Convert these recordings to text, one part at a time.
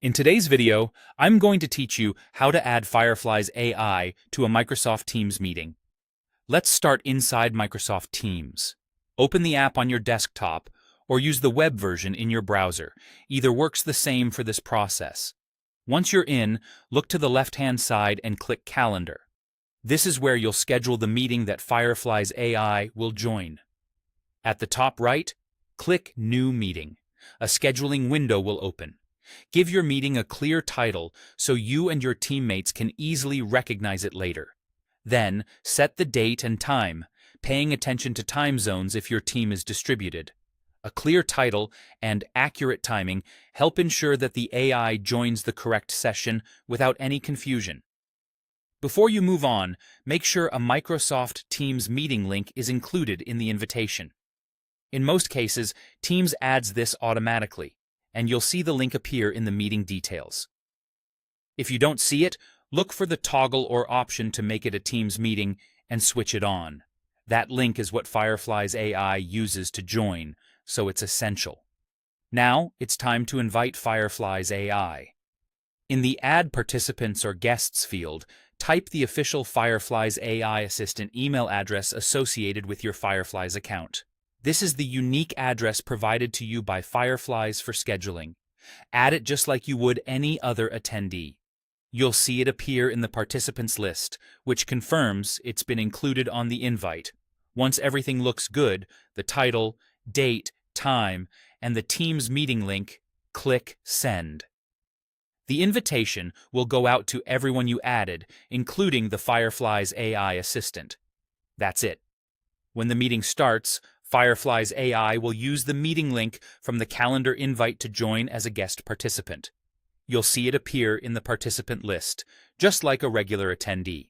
In today's video, I'm going to teach you how to add Firefly's AI to a Microsoft Teams meeting. Let's start inside Microsoft Teams. Open the app on your desktop or use the web version in your browser. Either works the same for this process. Once you're in, look to the left-hand side and click Calendar. This is where you'll schedule the meeting that Firefly's AI will join. At the top right, click New Meeting. A scheduling window will open. Give your meeting a clear title so you and your teammates can easily recognize it later. Then, set the date and time, paying attention to time zones if your team is distributed. A clear title and accurate timing help ensure that the AI joins the correct session without any confusion. Before you move on, make sure a Microsoft Teams meeting link is included in the invitation. In most cases, Teams adds this automatically, and you'll see the link appear in the meeting details. If you don't see it, look for the toggle or option to make it a Teams meeting and switch it on. That link is what Firefly's AI uses to join, so it's essential. Now, it's time to invite Firefly's AI. In the Add Participants or Guests field, type the official Firefly's AI assistant email address associated with your Firefly's account. This is the unique address provided to you by Firefly's for scheduling. Add it just like you would any other attendee. You'll see it appear in the participants list, which confirms it's been included on the invite. Once everything looks good, the title, date, time, and the Teams meeting link, click Send. The invitation will go out to everyone you added, including the Firefly's AI assistant. That's it. When the meeting starts, Firefly's AI will use the meeting link from the calendar invite to join as a guest participant. You'll see it appear in the participant list, just like a regular attendee.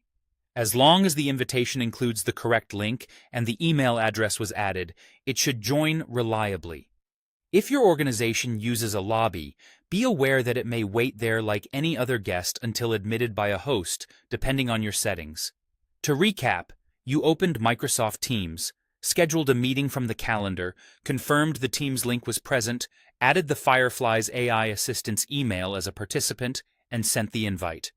As long as the invitation includes the correct link and the email address was added, it should join reliably. If your organization uses a lobby, be aware that it may wait there like any other guest until admitted by a host, depending on your settings. To recap, you opened Microsoft Teams, scheduled a meeting from the calendar, confirmed the Teams link was present, added the Firefly's AI assistant's email as a participant, and sent the invite.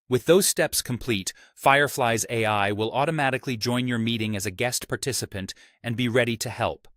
With those steps complete, Firefly's AI will automatically join your meeting as a guest participant and be ready to help.